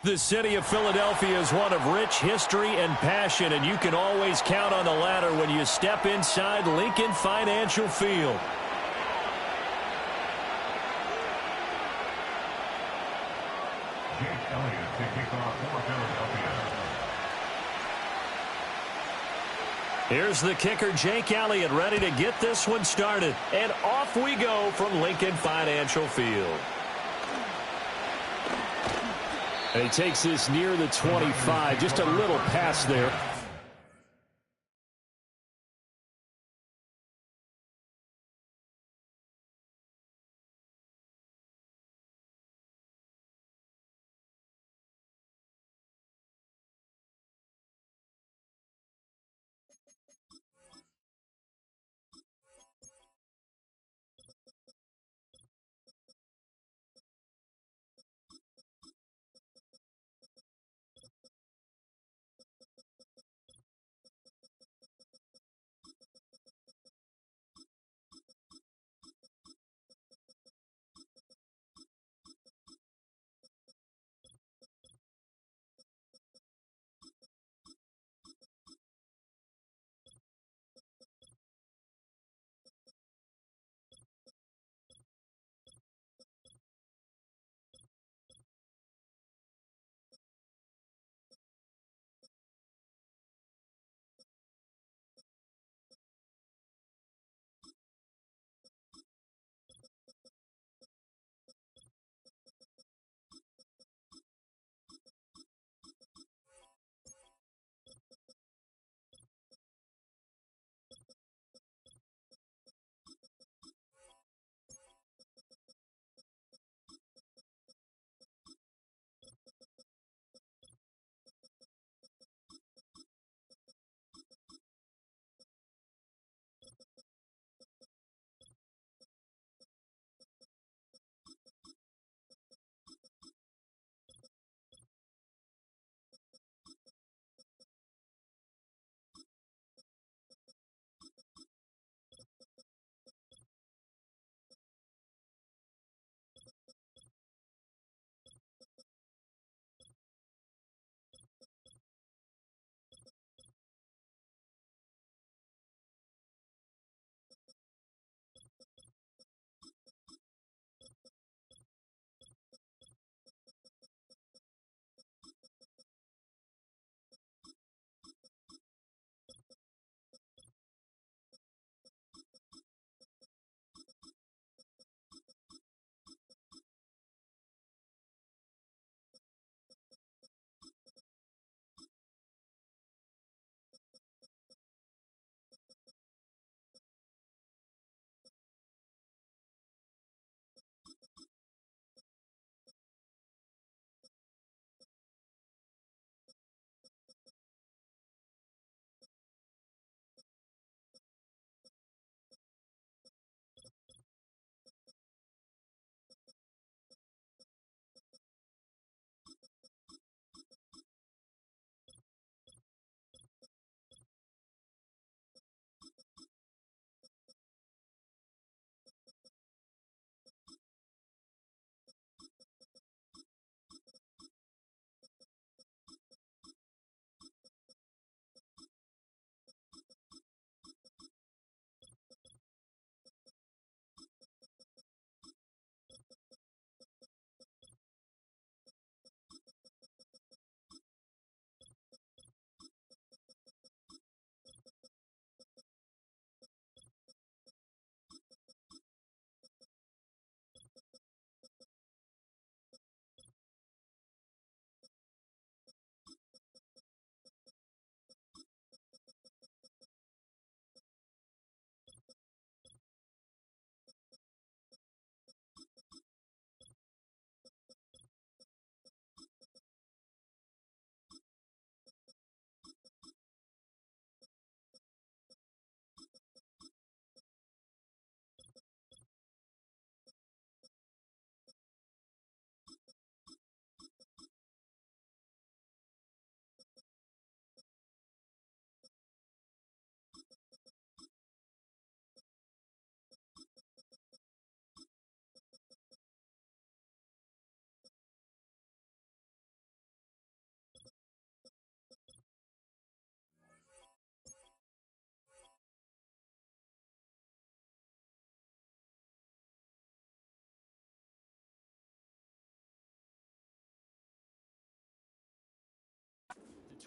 The city of Philadelphia is one of rich history and passion, and you can always count on the latter when you step inside Lincoln Financial Field. Here's the kicker, Jake Elliott, ready to get this one started. And off we go from Lincoln Financial Field. And he takes this near the 25, just a little pass there.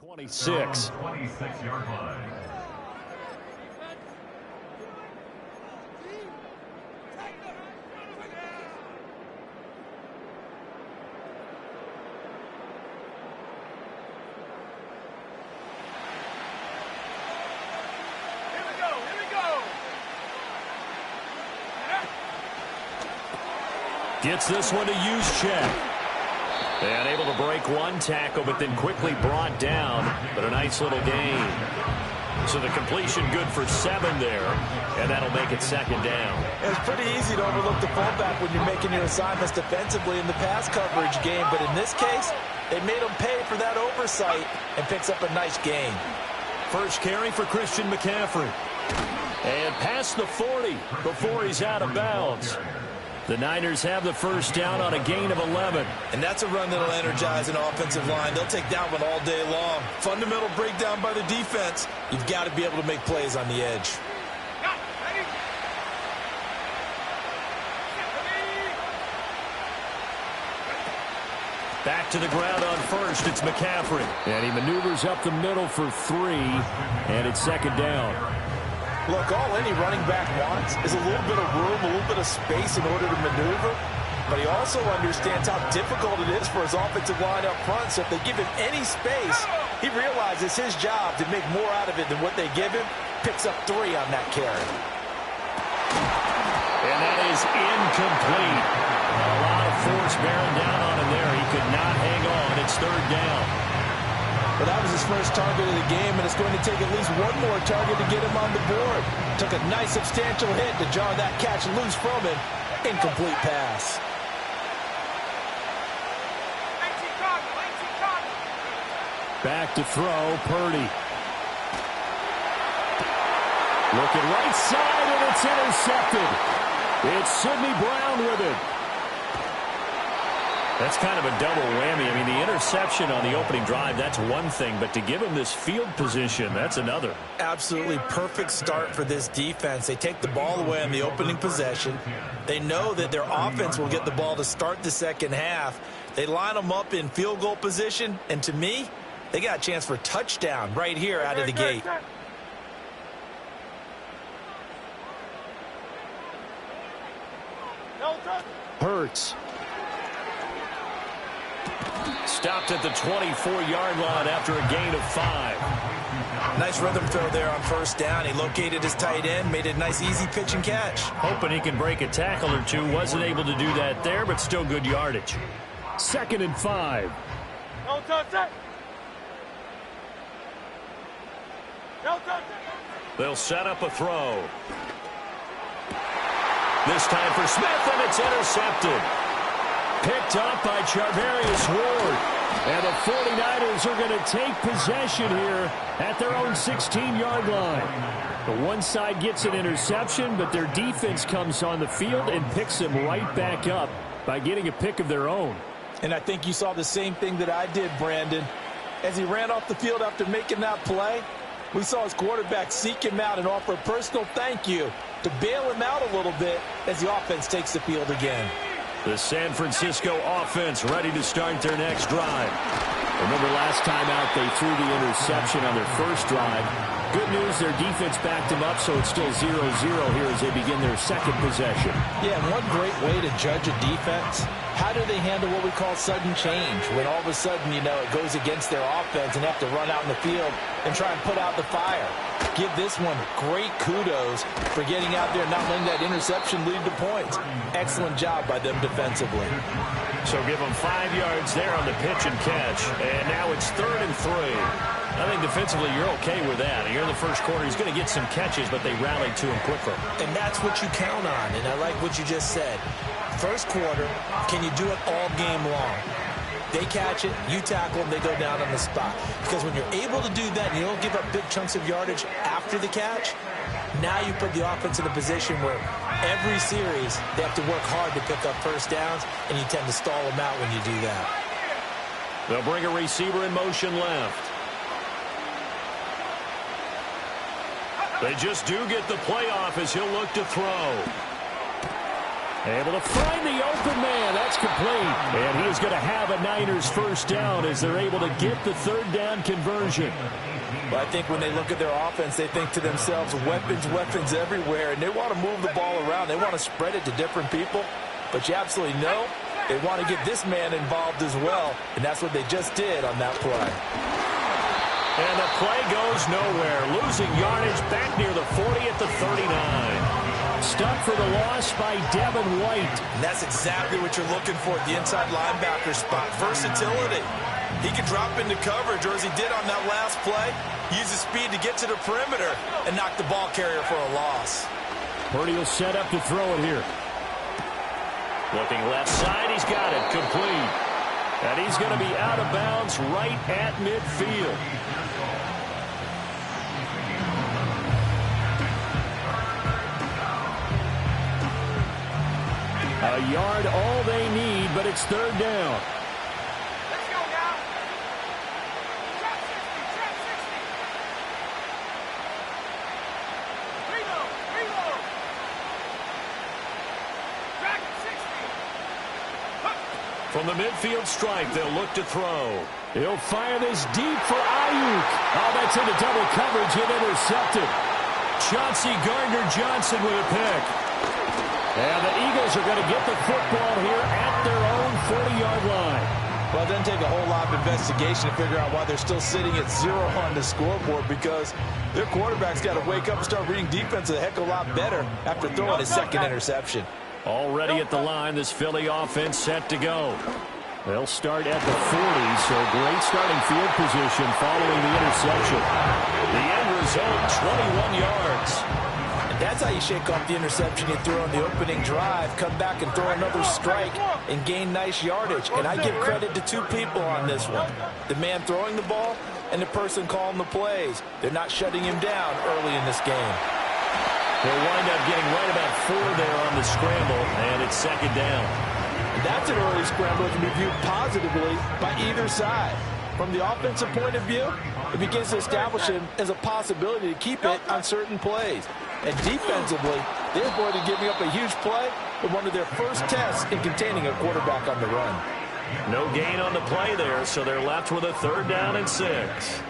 26. Gets this one to use check. And able to break one tackle, but then quickly brought down. But a nice little gain. So the completion good for 7 there. And that'll make it second down. It's pretty easy to overlook the fullback when you're making your assignments defensively in the pass coverage game. But in this case, they made him pay for that oversight and picks up a nice gain. First carry for Christian McCaffrey. And past the 40 before he's out of bounds. The Niners have the first down on a gain of 11. And that's a run that'll energize an offensive line. They'll take that one all day long. Fundamental breakdown by the defense. You've got to be able to make plays on the edge. Back to the ground on first. It's McCaffrey. And he maneuvers up the middle for 3. And it's second down. Look, all any running back wants is a little bit of room, a little bit of space in order to maneuver. But he also understands how difficult it is for his offensive line up front. So if they give him any space, he realizes his job to make more out of it than what they give him. Picks up 3 on that carry. And that is incomplete. A lot of force bearing down on him there. He could not hang on. It's third down. Well, that was his first target of the game, and it's going to take at least one more target to get him on the board. Took a nice substantial hit to jar that catch loose from him. Incomplete pass. Back to throw, Purdy. Looking right side, and it's intercepted. It's Sidney Brown with it. That's kind of a double whammy. I mean, the interception on the opening drive, that's one thing. But to give him this field position, that's another. Absolutely perfect start for this defense. They take the ball away on the opening possession. They know that their offense will get the ball to start the second half. They line them up in field goal position. And to me, they got a chance for a touchdown right here out of the gate. Hurts. Stopped at the 24-yard line after a gain of 5. Nice rhythm throw there on first down. He located his tight end, made a nice easy pitch and catch. Hoping he can break a tackle or two. Wasn't able to do that there, but still good yardage. 2nd and 5. They'll set up a throw. This time for Smith, and it's intercepted. Picked up by Charvarius Ward. And the 49ers are going to take possession here at their own 16-yard line. The one side gets an interception, but their defense comes on the field and picks them right back up by getting a pick of their own. And I think you saw the same thing that I did, Brandon. As he ran off the field after making that play, we saw his quarterback seek him out and offer a personal thank you to bail him out a little bit as the offense takes the field again. The San Francisco offense ready to start their next drive. Remember last time out they threw the interception on their first drive. Good news, their defense backed them up, so it's still 0-0 here as they begin their second possession. Yeah, and one great way to judge a defense, how do they handle what we call sudden change? When all of a sudden, you know, it goes against their offense and have to run out in the field and try and put out the fire. Give this one great kudos for getting out there and not letting that interception lead to points. Excellent job by them defensively. So give them 5 yards there on the pitch and catch. And now it's 3rd and 3. I think defensively you're okay with that. Here in the first quarter, he's going to get some catches, but they rallied to him quickly. And that's what you count on, and I like what you just said. First quarter, can you do it all game long? They catch it, you tackle them, they go down on the spot. Because when you're able to do that and you don't give up big chunks of yardage after the catch, now you put the offense in a position where every series they have to work hard to pick up first downs, and you tend to stall them out when you do that. They'll bring a receiver in motion left. They just do get the playoff as he'll look to throw. Able to find the open man. That's complete. And he is going to have a Niners first down as they're able to get the third down conversion. Well, I think when they look at their offense, they think to themselves, weapons, weapons everywhere, and they want to move the ball around. They want to spread it to different people. But you absolutely know they want to get this man involved as well, and that's what they just did on that play. And the play goes nowhere. Losing yardage back near the 40 at the 39. Stuck for the loss by Devin White. And that's exactly what you're looking for at the inside linebacker spot. Versatility. He can drop into coverage, or as he did on that last play, use his speed to get to the perimeter and knock the ball carrier for a loss. Purdy will set up to throw it here. Looking left side, he's got it. Complete. And he's going to be out of bounds right at midfield. A yard all they need, but it's third down. Let's go now. Trap 60, trap 60. Reload, reload. Track 60. From the midfield stripe, they'll look to throw. He'll fire this deep for Ayuk. Oh, that's into double coverage and intercepted. Chauncey Gardner-Johnson with a pick. And the Eagles are going to get the football here at their own 40-yard line. Well, it doesn't take a whole lot of investigation to figure out why they're still sitting at 0 on the scoreboard, because their quarterback's got to wake up and start reading defense a heck of a lot better after throwing his second interception. Already at the line, this Philly offense set to go. They'll start at the 40, so great starting field position following the interception. The end result, 21 yards. That's how you shake off the interception you threw on the opening drive, come back and throw another strike and gain nice yardage. And I give credit to two people on this one. The man throwing the ball and the person calling the plays. They're not shutting him down early in this game. They'll wind up getting right about 4 there on the scramble, and it's second down. And that's an early scramble that can be viewed positively by either side. From the offensive point of view, it begins to establish him as a possibility to keep it on certain plays. And defensively, they're avoided giving up a huge play in one of their first tests in containing a quarterback on the run. No gain on the play there, so they're left with a third down and 6.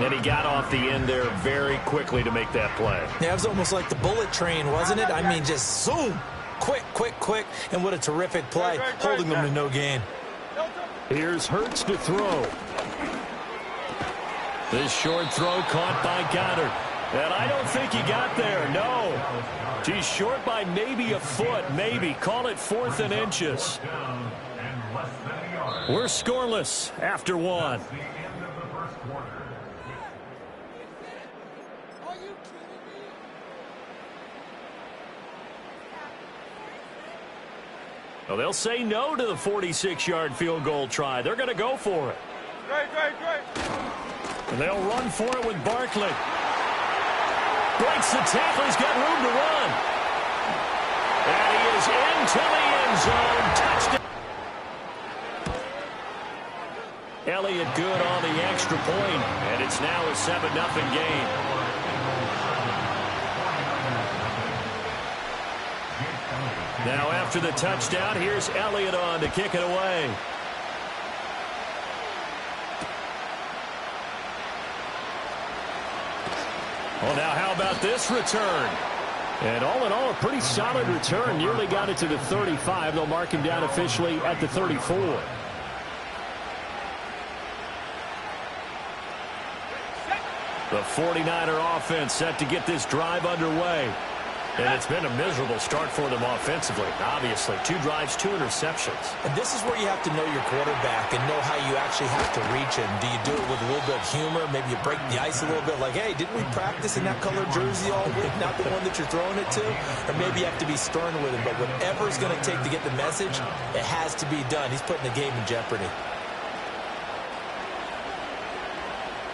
And he got off the end there very quickly to make that play. Yeah, it was almost like the bullet train, wasn't it? I mean, just zoom. Quick, quick, quick. And what a terrific play, holding them to no gain. Here's Hurts to throw. This short throw caught by Goddard. And I don't think he got there, no. He's short by maybe a foot, maybe. Call it 4th and inches. We're scoreless after 1. Well, they'll say no to the 46-yard field goal try. They're going to go for it. Great. And they'll run for it with Barkley. Breaks the tackle. He's got room to run. And he is into the end zone. Touchdown. Elliott good on the extra point. And it's now a 7-0 game. Now after the touchdown, here's Elliott on to kick it away. Well, now how about this return? And all in all, a pretty solid return. Nearly got it to the 35. They'll mark him down officially at the 34. The 49er offense set to get this drive underway. And it's been a miserable start for them offensively, obviously. 2 drives, 2 interceptions. And this is where you have to know your quarterback and know how you actually have to reach him. Do you do it with a little bit of humor? Maybe you break the ice a little bit like, hey, didn't we practice in that color jersey all week, not the one that you're throwing it to? Or maybe you have to be stern with him. But whatever it's going to take to get the message, it has to be done. He's putting the game in jeopardy.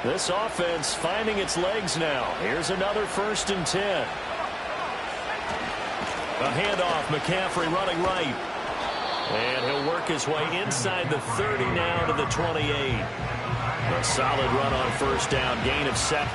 This offense finding its legs now. Here's another 1st and 10. A handoff, McCaffrey running right. And he'll work his way inside the 30 now to the 28. A solid run on 1st down, gain of 7.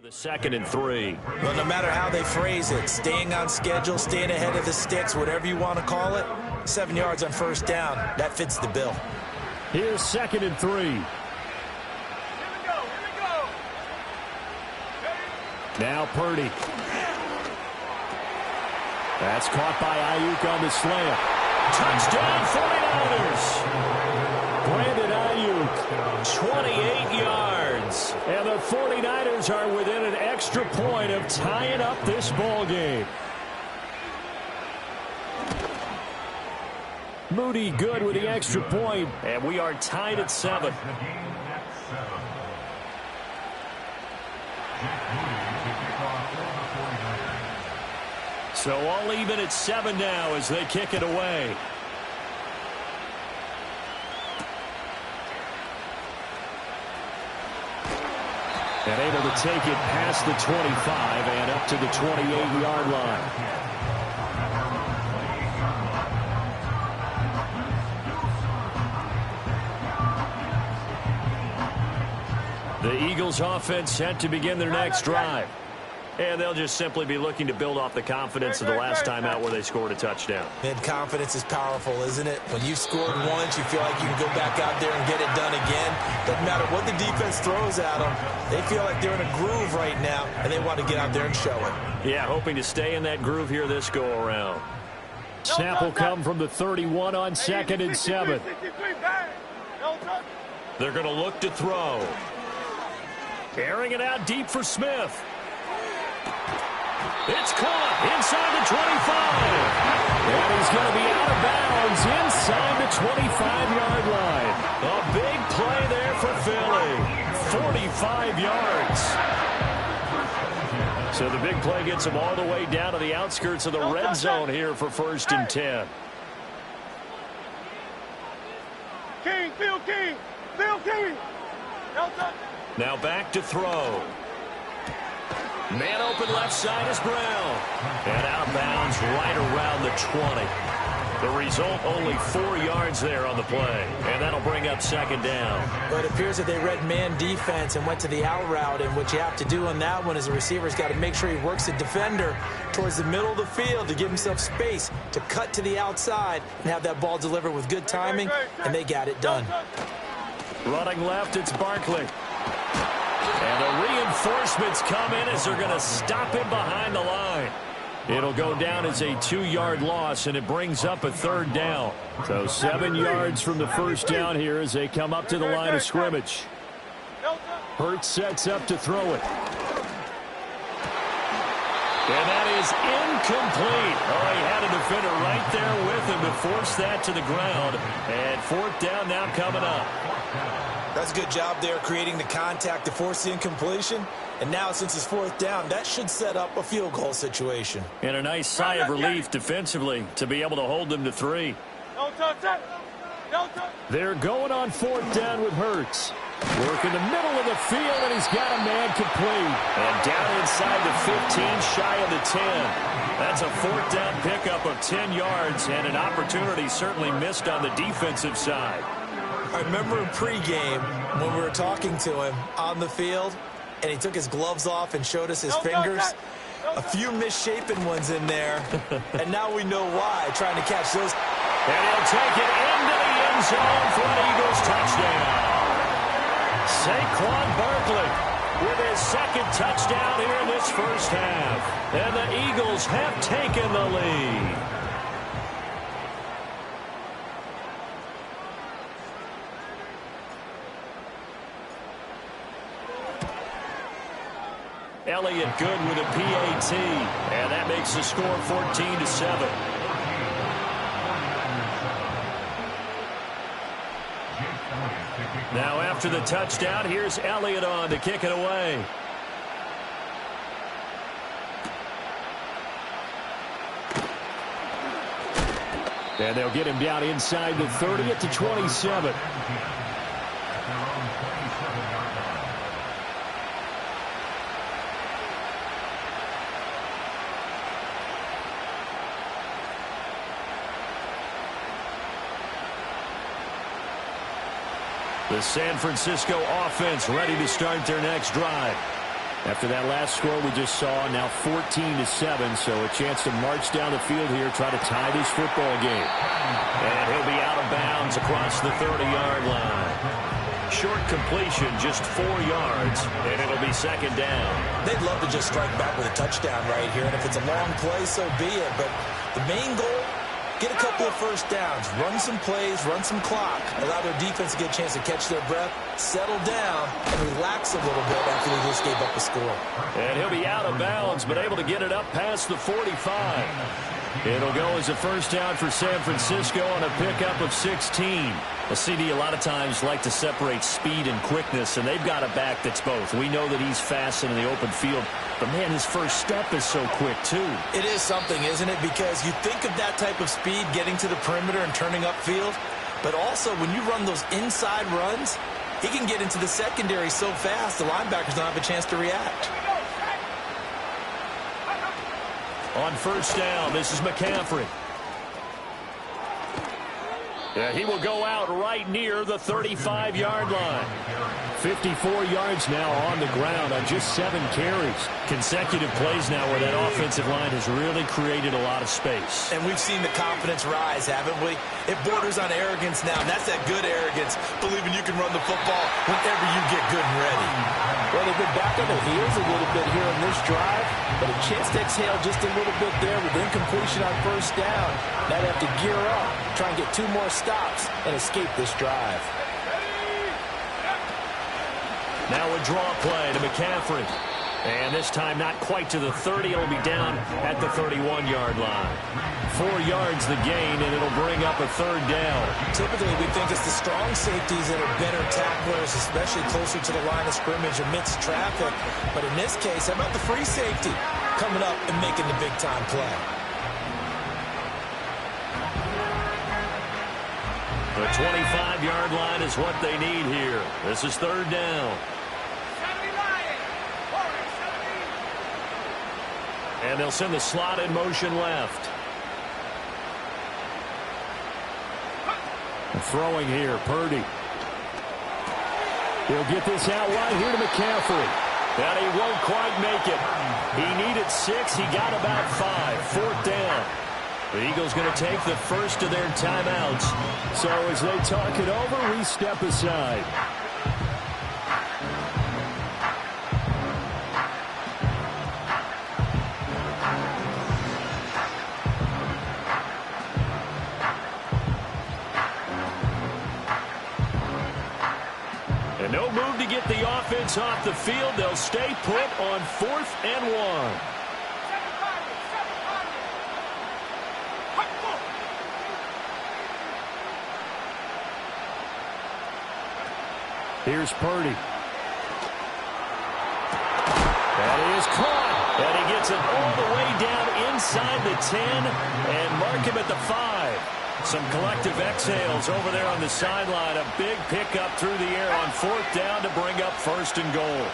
With a 2nd and 3. Well, no matter how they phrase it, staying on schedule, staying ahead of the sticks, whatever you want to call it, 7 yards on 1st down, that fits the bill. Here's 2nd and 3. Here we go. Now Purdy. That's caught by Ayuk on the slant. Touchdown 49ers. Brandon Ayuk, 28 yards. And the 49ers are within an extra point of tying up this ball game. Moody good with the extra point, and we are tied at 7. So all even at 7 now as they kick it away. And able to take it past the 25 and up to the 28-yard line. The Eagles offense set to begin their next drive. And they'll just simply be looking to build off the confidence of the last time out where they scored a touchdown. And confidence is powerful, isn't it? When you've scored once, you feel like you can go back out there and get it done again. Doesn't matter what the defense throws at them. They feel like they're in a groove right now, and they want to get out there and show it. Yeah, hoping to stay in that groove here this go-around. Snap will come from the 31 on 2nd and 7. They're going to look to throw. Airing it out deep for Smith. It's caught inside the 25. And he's going to be out of bounds inside the 25-yard line. A big play there for Philly. 45 yards. So the big play gets him all the way down to the outskirts of the red zone here for 1st and 10. Phil King. Now back to throw. Man open left side is Brown. And out of bounds right around the 20. The result, only 4 yards there on the play. And that'll bring up 2nd down. But it appears that they read man defense and went to the out route. And what you have to do on that one is the receiver's got to make sure he works the defender towards the middle of the field to give himself space to cut to the outside and have that ball delivered with good timing. And they got it done. Running left, it's Barkley. And the reinforcements come in as they're going to stop him behind the line. It'll go down as a 2-yard loss, and it brings up a 3rd down. So 7 yards from the 1st down here as they come up to the line of scrimmage. Hurts sets up to throw it. And that is incomplete. Oh, he had a defender right there with him to force that to the ground. And 4th down now coming up. That's a good job there creating the contact to force the incompletion. And now since it's 4th down, that should set up a field goal situation. And a nice sigh of relief defensively to be able to hold them to 3. They're going on 4th down with Hurts. Work in the middle of the field, and he's got a man complete. And down inside the 15, shy of the 10. That's a 4th down pickup of 10 yards, and an opportunity certainly missed on the defensive side. I remember in pregame when we were talking to him on the field, and he took his gloves off and showed us his fingers. A few misshapen ones in there, and now we know why, trying to catch those. And he'll take it into the end zone for an Eagles touchdown. Saquon Barkley with his 2nd touchdown here in this 1st half. And the Eagles have taken the lead. Elliott good with a PAT, and that makes the score 14-7. Now after the touchdown, here's Elliott on to kick it away. And they'll get him down inside the 30 at the 27. The San Francisco offense ready to start their next drive. After that last score we just saw, now 14-7, so a chance to march down the field here, try to tie this football game. And he'll be out of bounds across the 30-yard line. Short completion, just 4 yards, and it'll be second down. They'd love to just strike back with a touchdown right here, and if it's a long play, so be it. But the main goal, get a couple of first downs, run some plays, run some clock, allow their defense to get a chance to catch their breath, settle down, and relax a little bit after they just gave up a score. And he'll be out of bounds, but able to get it up past the 45. It'll go as a first down for San Francisco on a pickup of 16. A CD a lot of times like to separate speed and quickness, and they've got a back that's both. We know that he's fast in the open field, but, man, his first step is so quick, too. It is something, isn't it? Because you think of that type of speed getting to the perimeter and turning upfield, but also when you run those inside runs, he can get into the secondary so fast the linebackers don't have a chance to react. On first down, this is McCaffrey. Yeah, he will go out right near the 35-yard line. 54 yards now on the ground on just 7 carries. Consecutive plays now where that offensive line has really created a lot of space. And we've seen the confidence rise, haven't we? It borders on arrogance now, and that's that good arrogance, believing you can run the football whenever you get good and ready. Well, they've been back on their heels a little bit here on this drive, but a chance to exhale just a little bit there with incompletion on first down. Now they have to gear up, try and get 2 more stops, and escape this drive. Now a draw play to McCaffrey. And this time not quite to the 30. It'll be down at the 31-yard line. 4 yards the gain, and it'll bring up a third down. Typically, we think it's the strong safeties that are better tacklers, especially closer to the line of scrimmage amidst traffic. But in this case, how about the free safety coming up and making the big-time play? The 25-yard line is what they need here. This is third down. And they'll send the slot in motion left. Throwing here, Purdy. He'll get this out right here to McCaffrey. And he won't quite make it. He needed 6. He got about 5. Fourth down. The Eagles going to take the first of their timeouts. So as they talk it over, we step aside. And no move to get the offense off the field. They'll stay put on 4th and 1. Here's Purdy. That is caught. And he gets it all the way down inside the 10 and mark him at the 5. Some collective exhales over there on the sideline. A big pickup through the air on 4th down to bring up 1st and goal.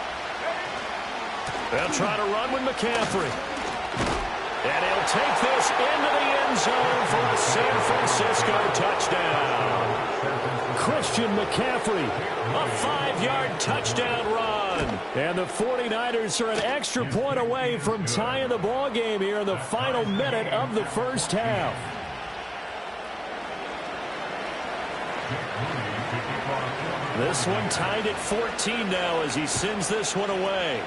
They'll try to run with McCaffrey. And he'll take this into the end zone for a San Francisco touchdown. Christian McCaffrey, a 5-yard touchdown run. And the 49ers are an extra point away from tying the ball game here in the final minute of the first half. This one tied at 14 now as he sends this one away.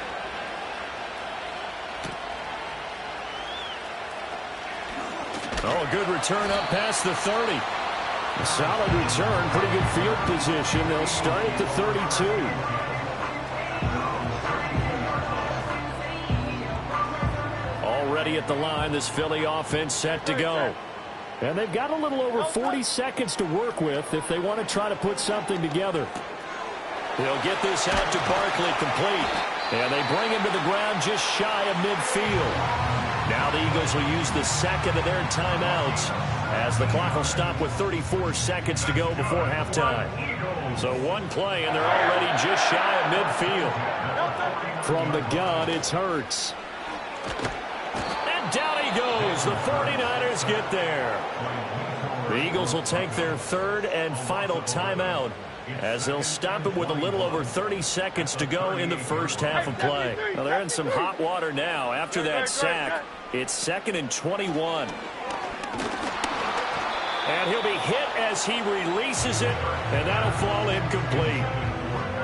Oh, a good return up past the 30. A solid return, pretty good field position. They'll start at the 32. Already at the line, this Philly offense set to go. And they've got a little over 40 seconds to work with if they want to try to put something together. They'll get this out to Barkley complete. And they bring him to the ground just shy of midfield. Now the Eagles will use the second of their timeouts as the clock will stop with 34 seconds to go before halftime. So one play, and they're already just shy of midfield. From the gun, it's Hurts. And down he goes. The 49ers get there. The Eagles will take their third and final timeout as they'll stop it with a little over 30 seconds to go in the first half of play. Well, they're in some hot water now after that sack. It's 2nd and 21. And he'll be hit as he releases it, and that'll fall incomplete.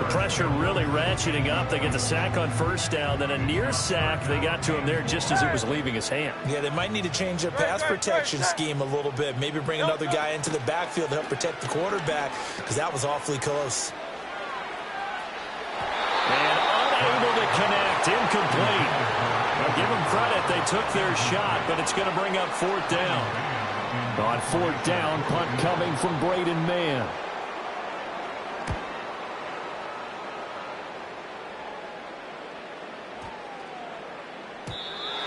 The pressure really ratcheting up. They get the sack on first down, then a near sack. They got to him there just as it was leaving his hand. Yeah, they might need to change their pass protection scheme a little bit. Maybe bring another guy into the backfield to help protect the quarterback, because that was awfully close. And unable to connect, incomplete. Now give them credit, they took their shot, but it's going to bring up 4th down. On 4th down, punt coming from Braden Mann.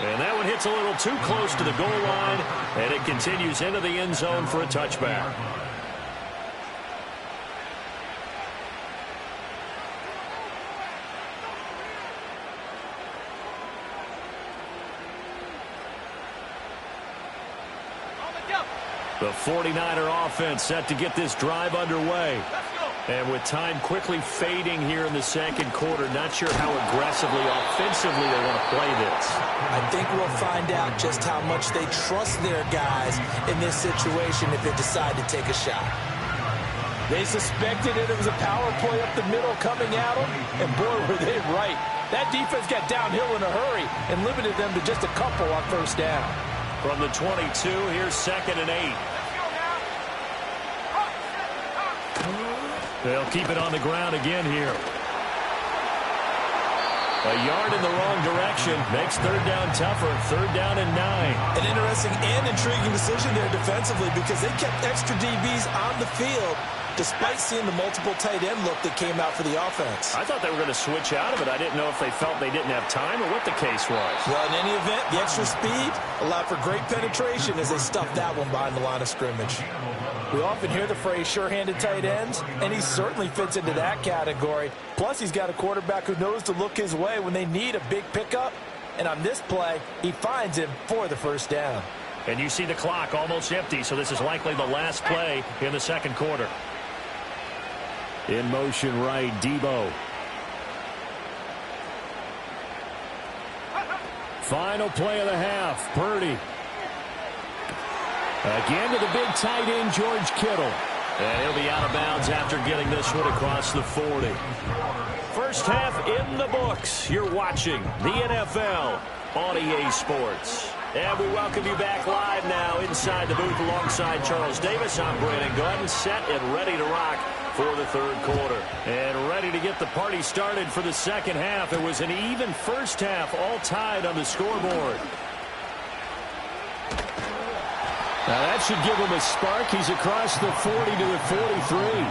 And that one hits a little too close to the goal line, and it continues into the end zone for a touchback. The 49er offense set to get this drive underway. And with time quickly fading here in the second quarter, not sure how aggressively, offensively they want to play this. I think we'll find out just how much they trust their guys in this situation if they decide to take a shot. They suspected it was a power play up the middle coming at them, and boy, were they right. That defense got downhill in a hurry and limited them to just a couple on first down. From the 22, here's 2nd and 8. They'll keep it on the ground again here. A yard in the wrong direction makes 3rd down tougher. 3rd down and 9. An interesting and intriguing decision there defensively, because they kept extra DBs on the field despite seeing the multiple tight end look that came out for the offense. I thought they were going to switch out of it. I didn't know if they felt they didn't have time or what the case was. Well, in any event, the extra speed allowed for great penetration as they stuffed that one behind the line of scrimmage. We often hear the phrase sure-handed tight ends, and he certainly fits into that category. Plus, he's got a quarterback who knows to look his way when they need a big pickup. And on this play, he finds him for the first down. And you see the clock almost empty, so this is likely the last play in the second quarter. In motion right, Debo. Final play of the half, Purdy. Again to the big tight end, George Kittle. And he'll be out of bounds after getting this one across the 40. First half in the books. You're watching the NFL on EA Sports. And we welcome you back live now inside the booth alongside Charles Davis. I'm Brandon Gunn, set and ready to rock for the third quarter. And ready to get the party started for the second half. It was an even first half, all tied on the scoreboard. Now that should give him a spark. He's across the 40 to the 43.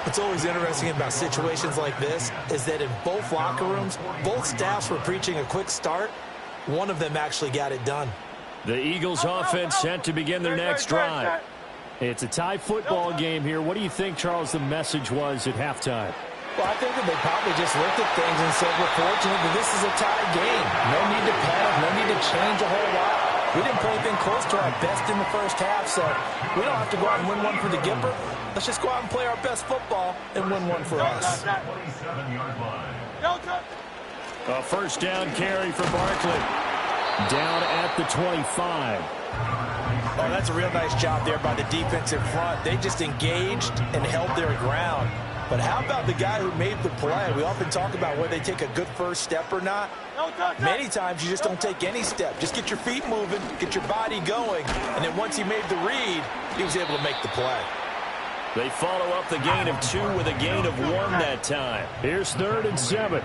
What's always interesting about situations like this is that in both locker rooms, both staffs were preaching a quick start. One of them actually got it done. The Eagles offense set to begin their next drive. It's a tie football game here. What do you think, Charles, the message was at halftime? Well, I think that they probably just looked at things and said, we're fortunate that this is a tie game. No need to panic, no need to change a whole lot. We didn't play anything close to our best in the first half, so we don't have to go out and win one for the Gipper. Let's just go out and play our best football and win one for us. A first down carry for Barkley. Down at the 25. Oh, that's a real nice job there by the defensive front. They just engaged and held their ground. But how about the guy who made the play? We often talk about whether they take a good first step or not. Many times you just don't take any step. Just get your feet moving, get your body going, and then once he made the read, he was able to make the play. They follow up the gain of 2 with a gain of 1 that time. Here's 3rd and 7.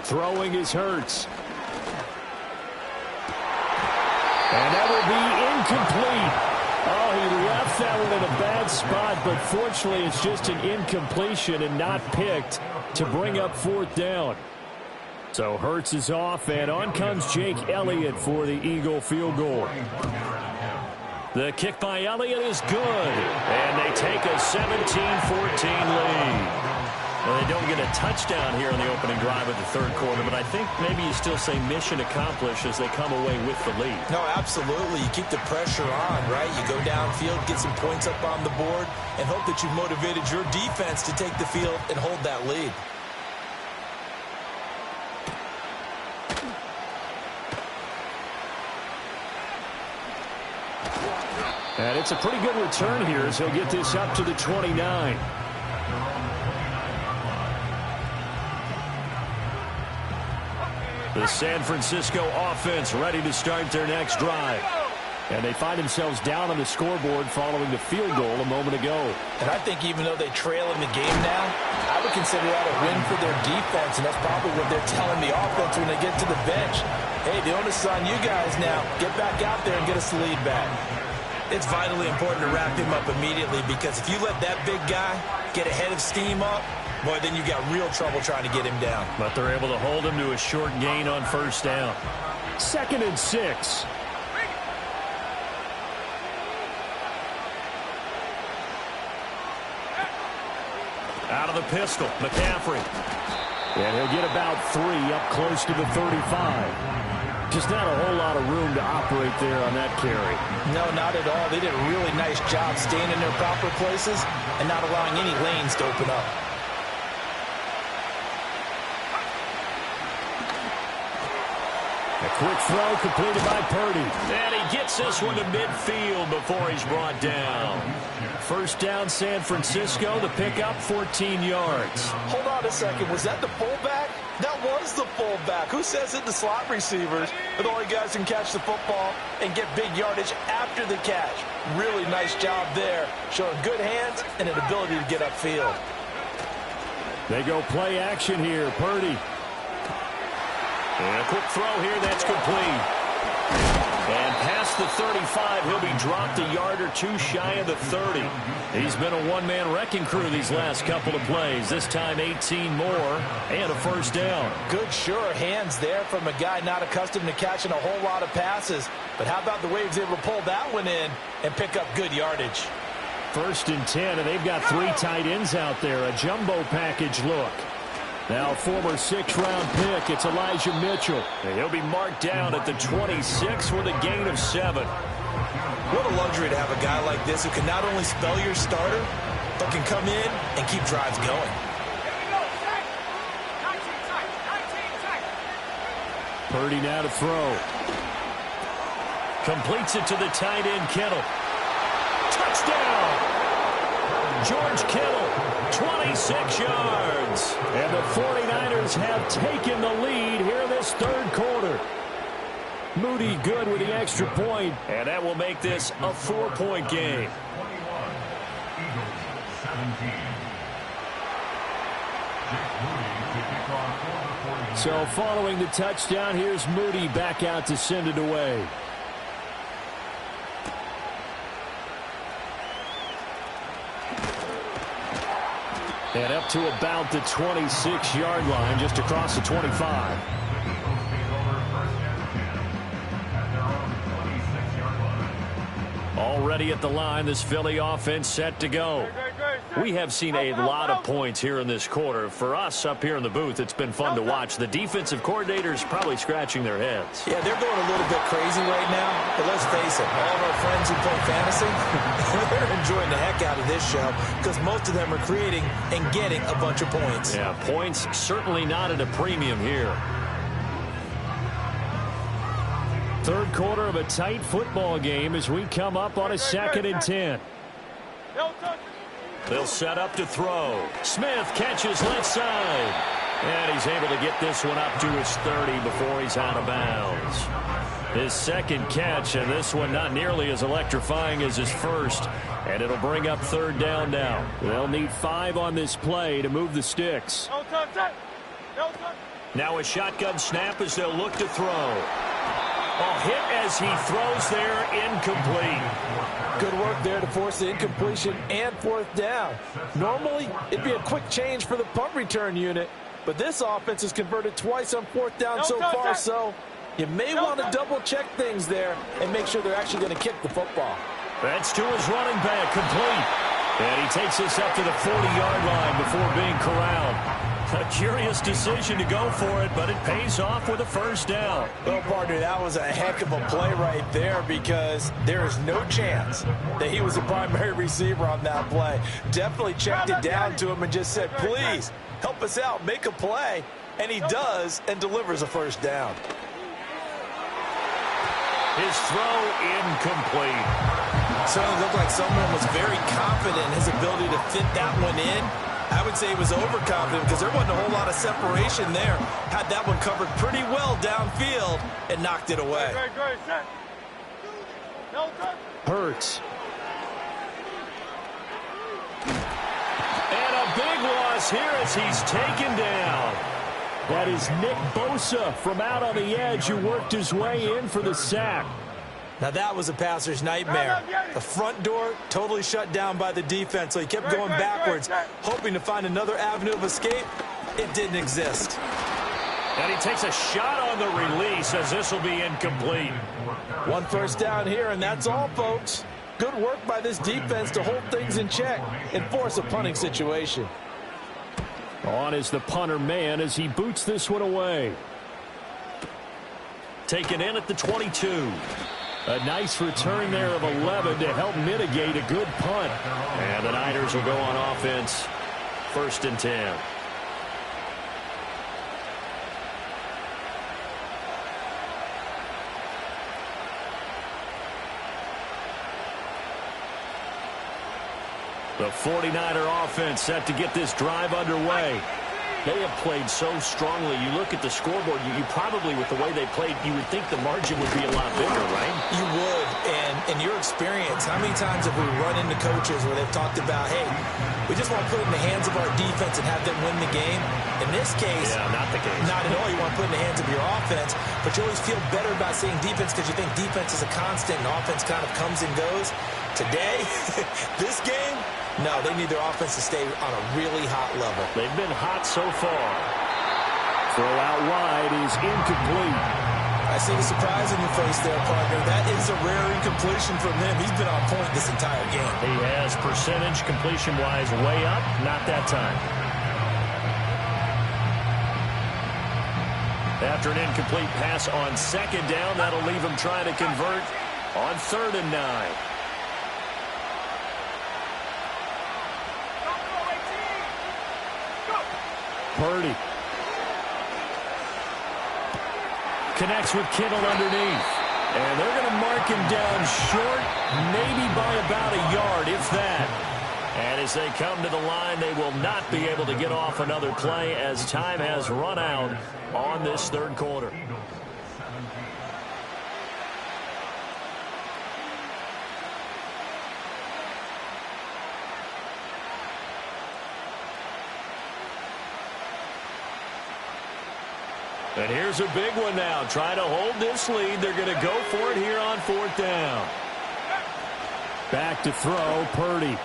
Throwing is Hurts. And that will be incomplete. Oh, he left that one in a bad spot, but fortunately it's just an incompletion and not picked to bring up 4th down. So Hurts is off, and on comes Jake Elliott for the Eagle field goal. The kick by Elliott is good, and they take a 17-14 lead. Well, they don't get a touchdown here in the opening drive of the third quarter, but I think maybe you still say mission accomplished as they come away with the lead. No, absolutely. You keep the pressure on, right? You go downfield, get some points up on the board, and hope that you've motivated your defense to take the field and hold that lead. And it's a pretty good return here as he'll get this up to the 29. The San Francisco offense ready to start their next drive. And they find themselves down on the scoreboard following the field goal a moment ago. And I think even though they trail in the game now, I would consider that a win for their defense, and that's probably what they're telling the offense when they get to the bench. Hey, the onus is on you guys now. Get back out there and get us the lead back. It's vitally important to wrap him up immediately, because if you let that big guy get a head of steam up, boy, then you got real trouble trying to get him down. But they're able to hold him to a short gain on first down. 2nd and 6. Out of the pistol, McCaffrey. And he'll get about 3 up close to the 35. Just not a whole lot of room to operate there on that carry. No, not at all. They did a really nice job staying in their proper places and not allowing any lanes to open up. A quick throw completed by Purdy. And he gets this one to midfield before he's brought down. First down, San Francisco. The pickup, 14 yards. Hold on a second. Was that the fullback? That was the fullback. Who says it? The slot receivers are the only guys who can catch the football and get big yardage after the catch. Really nice job there, showing good hands and an ability to get upfield. They go play action here. Purdy. And a quick throw here. That's complete. And past the 35, he'll be dropped a yard or 2 shy of the 30. He's been a one-man wrecking crew these last couple of plays. This time 18 more and a first down. Good, sure hands there from a guy not accustomed to catching a whole lot of passes. But how about the way he was able to pull that one in and pick up good yardage? 1st and 10, and they've got 3 tight ends out there. A jumbo package look. Now former 6th-round pick, it's Elijah Mitchell. And he'll be marked down at the 26 with a gain of 7. What a luxury to have a guy like this who can not only spell your starter, but can come in and keep drives going. Purdy now to throw. Completes it to the tight end, Kittle. Touchdown! George Kittle, 26 yards. And the 49ers have taken the lead here this third quarter. Moody good with the extra point, and that will make this a 4-point game. So following the touchdown, here's Moody back out to send it away. And up to about the 26-yard line, just across the 25. Already at the line, this Philly offense set to go. We have seen a lot of points here in this quarter. For us up here in the booth, it's been fun to watch. The defensive coordinators probably scratching their heads. Yeah, they're going a little bit crazy right now. But let's face it, all of our friends who play fantasy, they're enjoying the heck out of this show because most of them are creating and getting a bunch of points. Yeah, points certainly not at a premium here. Third quarter of a tight football game as we come up on a 2nd and 10. They'll set up to throw. Smith catches left side. And he's able to get this one up to his 30 before he's out of bounds. His second catch, and this one not nearly as electrifying as his first. And it'll bring up 3rd down now. They'll need 5 on this play to move the sticks. Now a shotgun snap as they'll look to throw. A hit as he throws there, incomplete. Good work there to force the incompletion and 4th down. Normally, it'd be a quick change for the punt return unit, but this offense has converted twice on 4th down so far, so you may want to double-check things there and make sure they're actually going to kick the football. That's to his running back, complete. And he takes this up to the 40-yard line before being corralled. A curious decision to go for it, but it pays off with a first down. Well, partner, that was a heck of a play right there because there is no chance that he was the primary receiver on that play. Definitely checked it down to him and just said, please, help us out, make a play. And he does and delivers a first down. His throw incomplete. Certainly looked like someone was very confident in his ability to fit that one in. I would say he was overconfident because there wasn't a whole lot of separation there. Had that one covered pretty well downfield and knocked it away. Hurts. And a big loss here as he's taken down. That is Nick Bosa from out on the edge who worked his way in for the sack. Now that was a passer's nightmare. The front door totally shut down by the defense, so he kept going backwards, hoping to find another avenue of escape. It didn't exist. And he takes a shot on the release as this will be incomplete. One first down here, and that's all, folks. Good work by this defense to hold things in check and force a punting situation. On is the punter man as he boots this one away. Taken in at the 22. A nice return there of 11 to help mitigate a good punt. And the Niners will go on offense. 1st and 10. The 49er offense set to get this drive underway. They have played so strongly. You look at the scoreboard, you probably, with the way they played, you would think the margin would be a lot bigger, right? You would, and in your experience, how many times have we run into coaches where they've talked about, hey, we just want to put it in the hands of our defense and have them win the game? In this case, yeah, not the case. Not at all. You want to put it in the hands of your offense, but you always feel better about saying defense because you think defense is a constant and offense kind of comes and goes. Today, this game, no, they need their offense to stay on a really hot level. They've been hot so far. Throw out wide is incomplete. I see the surprise in your face there, partner. That is a rare incompletion from him. He's been on point this entire game. He has percentage completion-wise way up. Not that time. After an incomplete pass on 2nd down, that'll leave him trying to convert on 3rd and 9. Purdy connects with Kittle underneath. And they're going to mark him down short, maybe by about a yard, if that. And as they come to the line, they will not be able to get off another play as time has run out on this 3rd quarter. And here's a big one now. Trying to hold this lead. They're going to go for it here on 4th down. Back to throw, Purdy.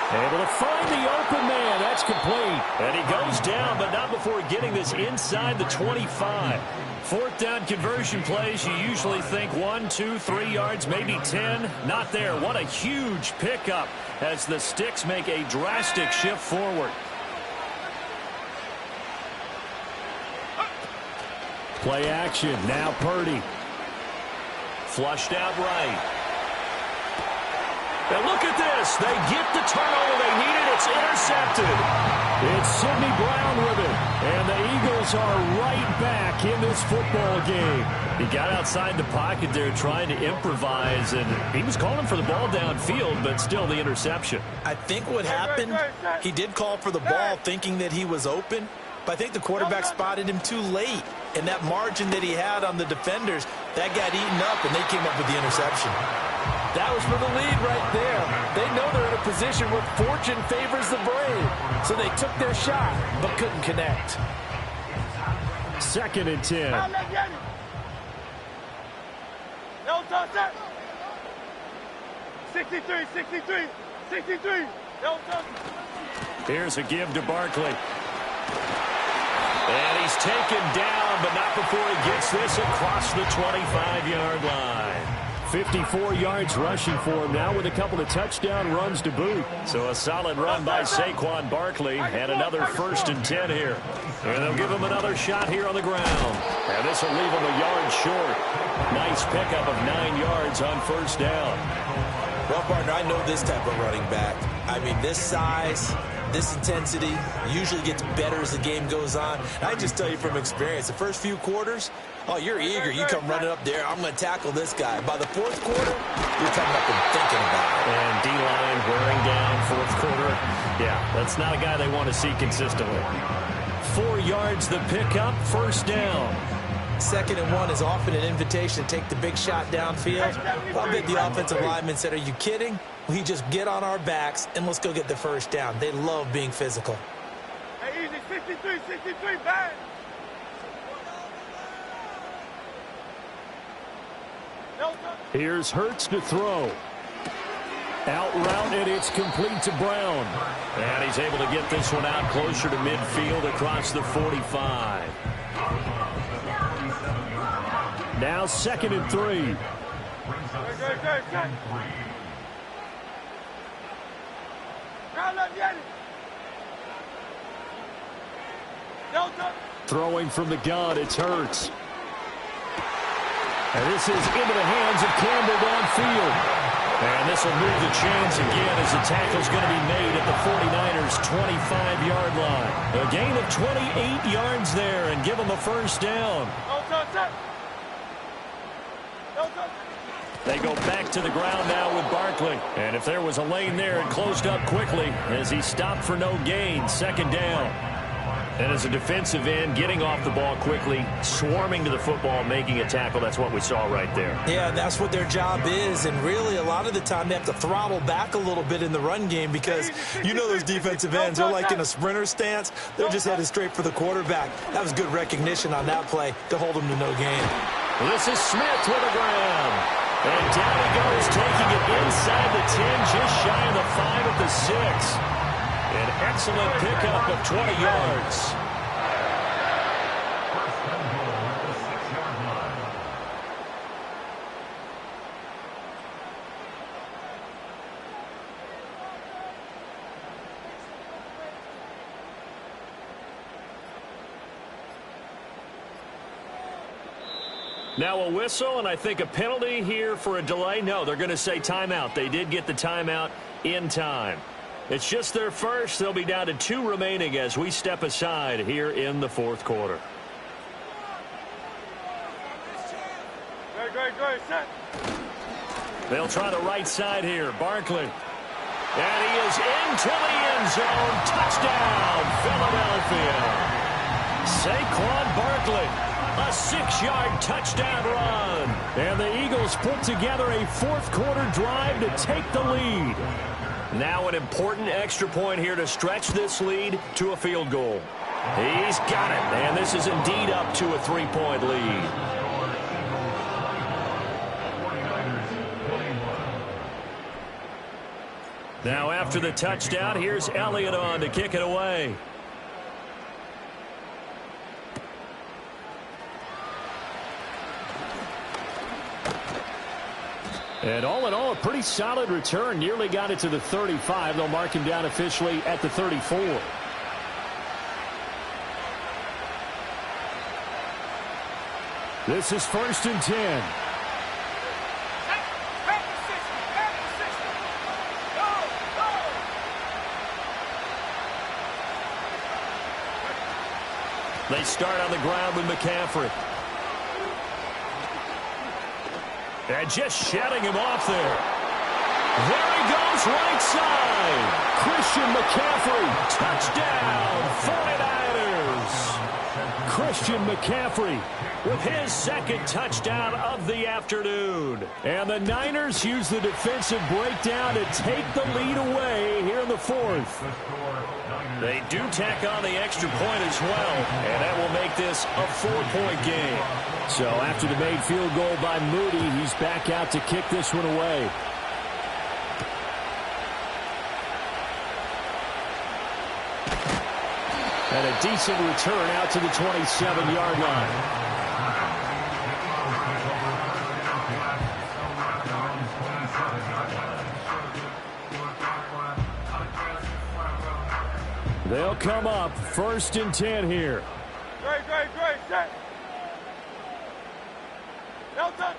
Able to find the open man. That's complete. And he goes down, but not before getting this inside the 25. 4th down conversion plays, you usually think 1, 2, 3 yards, maybe 10. Not there. What a huge pickup as the Sticks make a drastic shift forward. Play action. Now Purdy. Flushed out right. And look at this. They get the turnover they needed. It's intercepted. It's Sidney Brown with it. And the Eagles are right back in this football game. He got outside the pocket there trying to improvise, and he was calling for the ball downfield, but still the interception. I think what happened, he did call for the ball thinking that he was open, but I think the quarterback spotted him too late. And that margin that he had on the defenders, that got eaten up, and they came up with the interception. That was for the lead right there. They know they're in a position where fortune favors the brave. So they took their shot, but couldn't connect. 2nd and 10. No touch that. 63, 63, 63. No touch. Here's a give to Barkley. And he's taken down, but not before he gets this across the 25-yard line. 54 yards rushing for him now with a couple of touchdown runs to boot. So a solid run by Saquon Barkley and another 1st and 10 here. And they'll give him another shot here on the ground. And this will leave him a yard short. Nice pickup of 9 yards on 1st down. Well, partner, I know this type of running back. I mean, this size, this intensity usually gets better as the game goes on. I just tell you from experience, the first few quarters, oh, you're eager. You come running up there. I'm going to tackle this guy. By the 4th quarter, you're coming up and thinking about it. And D-line wearing down 4th quarter. Yeah, that's not a guy they want to see consistently. 4 yards the pickup, 1st down. 2nd and 1 is often an invitation to take the big shot downfield. I bet the offensive lineman said, are you kidding? We just get on our backs and let's go get the 1st down. They love being physical. Hey, easy, 63, bang! Here's Hurts to throw. Out route, and it's complete to Brown. And he's able to get this one out closer to midfield across the 45. Now 2nd and 3. Good. Throwing from the gun, it's Hurts. And this is into the hands of Campbell downfield. And this will move the chains again as the tackle's going to be made at the 49ers' 25-yard line. A gain of 28 yards there and give them a 1st down. They go back to the ground now with Barkley. And if there was a lane there, it closed up quickly as he stopped for no gain. 2nd down. And as a defensive end, getting off the ball quickly, swarming to the football, making a tackle. That's what we saw right there. Yeah, that's what their job is. And really, a lot of the time, they have to throttle back a little bit in the run game because you know those defensive ends, they're like in a sprinter stance. They're just headed straight for the quarterback. That was good recognition on that play to hold them to no gain. This is Smith with a grab. And down he goes, taking it inside the 10, just shy of the 5 at the 6. An excellent pickup of 20 yards. Now a whistle, and I think a penalty here for a delay. No, they're going to say timeout. They did get the timeout in time. It's just their first. They'll be down to 2 remaining as we step aside here in the 4th quarter. Good, set. They'll try the right side here. Barkley. And he is into the end zone. Touchdown, Philadelphia. Saquon Barkley. A 6-yard touchdown run. And the Eagles put together a 4th quarter drive to take the lead. Now an important extra point here to stretch this lead to a field goal. He's got it. And this is indeed up to a 3-point lead. Now after the touchdown, here's Elliott on to kick it away. And all in all, a pretty solid return. Nearly got it to the 35. They'll mark him down officially at the 34. This is 1st and 10. They start on the ground with McCaffrey. And just shutting him off there. There he goes, right side. Christian McCaffrey, touchdown, 49ers. Christian McCaffrey with his 2nd touchdown of the afternoon. And the Niners use the defensive breakdown to take the lead away here in the 4th. They do tack on the extra point as well, and that will make this a 4-point game. So after the made field goal by Moody, he's back out to kick this one away. And a decent return out to the 27-yard line. They'll come up 1st and 10 here. Great, set. Delta.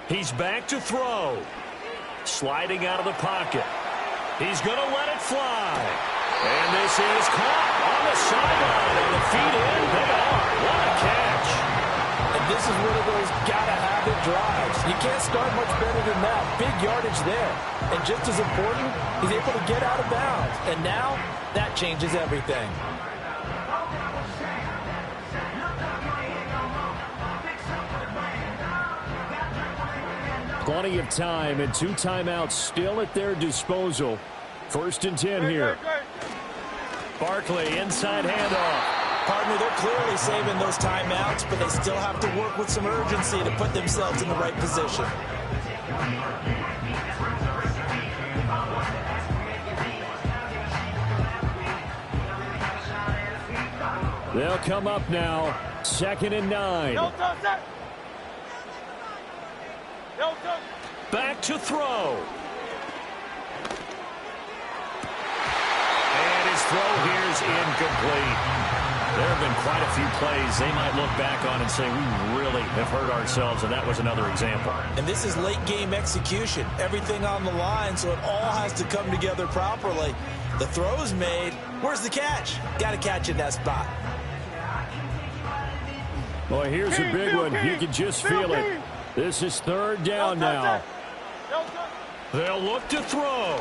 He's back to throw. Sliding out of the pocket. He's going to let it fly. And this is caught on the sideline. And the feet in, they are. What a catch. And this is one of those gotta-have-it drives. You can't start much better than that. Big yardage there. And just as important, he's able to get out of bounds. And now, that changes everything. Plenty of time and 2 timeouts still at their disposal. 1st and 10 here. Barkley, inside handoff. Partner, they're clearly saving those timeouts, but they still have to work with some urgency to put themselves in the right position. They'll come up now. 2nd and 9. Back to throw. And his throw here is incomplete. There have been quite a few plays they might look back on and say, we really have hurt ourselves, and that was another example. And this is late-game execution. Everything on the line, so it all has to come together properly. The throw's made. Where's the catch? Got to catch in that spot. Boy, here's a big one. You can just feel it. This is 3rd down now. They'll look to throw.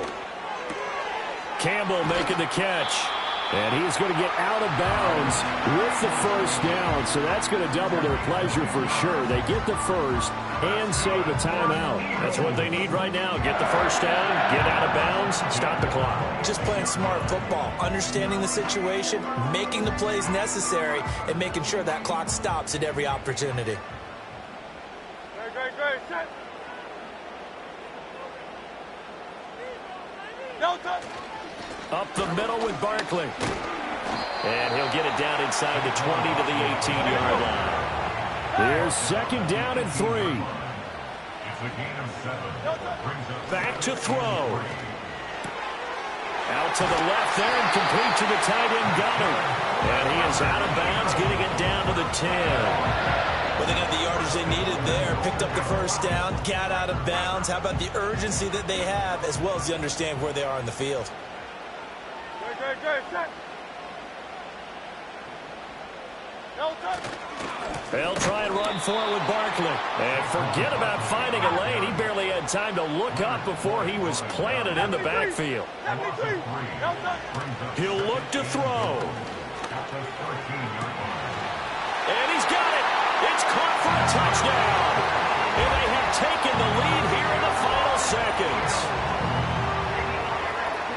Campbell making the catch. And he's going to get out of bounds with the 1st down. So that's going to double their pleasure for sure. They get the 1st and save a timeout. That's what they need right now. Get the 1st down, get out of bounds, stop the clock. Just playing smart football, understanding the situation, making the plays necessary, and making sure that clock stops at every opportunity. Great, set. Delta. Up the middle with Barkley. And he'll get it down inside the 20 to the 18-yard line. Here's 2nd down and 3. Back to throw. Out to the left there and complete to the tight end Goddard. And he is out of bounds, getting it down to the 10. Well, they got the yardage they needed there. Picked up the 1st down, got out of bounds. How about the urgency that they have, as well as they understand where they are in the field? Great, set. They'll try and run for it with Barkley. And forget about finding a lane. He barely had time to look up before he was planted in the backfield. He'll look to throw. And he's got it. It's caught for a touchdown. And they have taken the lead here in the final seconds.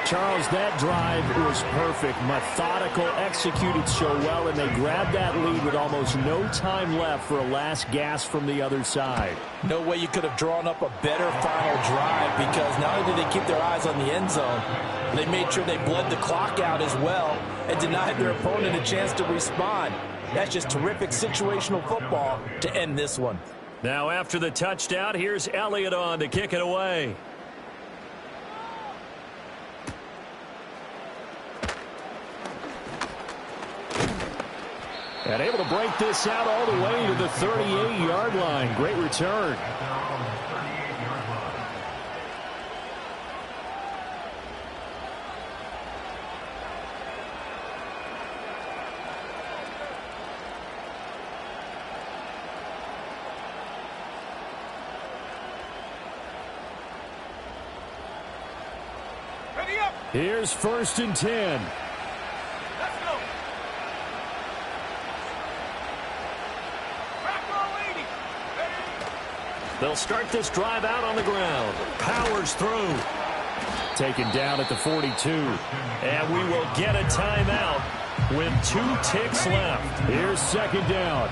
Charles, that drive was perfect, methodical, executed so well, and they grabbed that lead with almost no time left for a last gasp from the other side. No way you could have drawn up a better final drive, because not only did they keep their eyes on the end zone, they made sure they bled the clock out as well and denied their opponent a chance to respond. That's just terrific situational football to end this one. Now after the touchdown, here's Elliott on to kick it away. And able to break this out all the way to the 38-yard line. Great return. Ready up. Here's 1st and 10. Let's go. They'll start this drive out on the ground. Powers through. Taken down at the 42. And we will get a timeout with 2 ticks left. Here's 2nd down.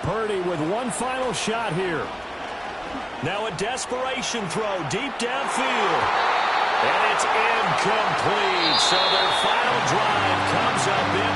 Purdy with one final shot here. Now a desperation throw deep downfield. And it's incomplete. So their final drive comes up in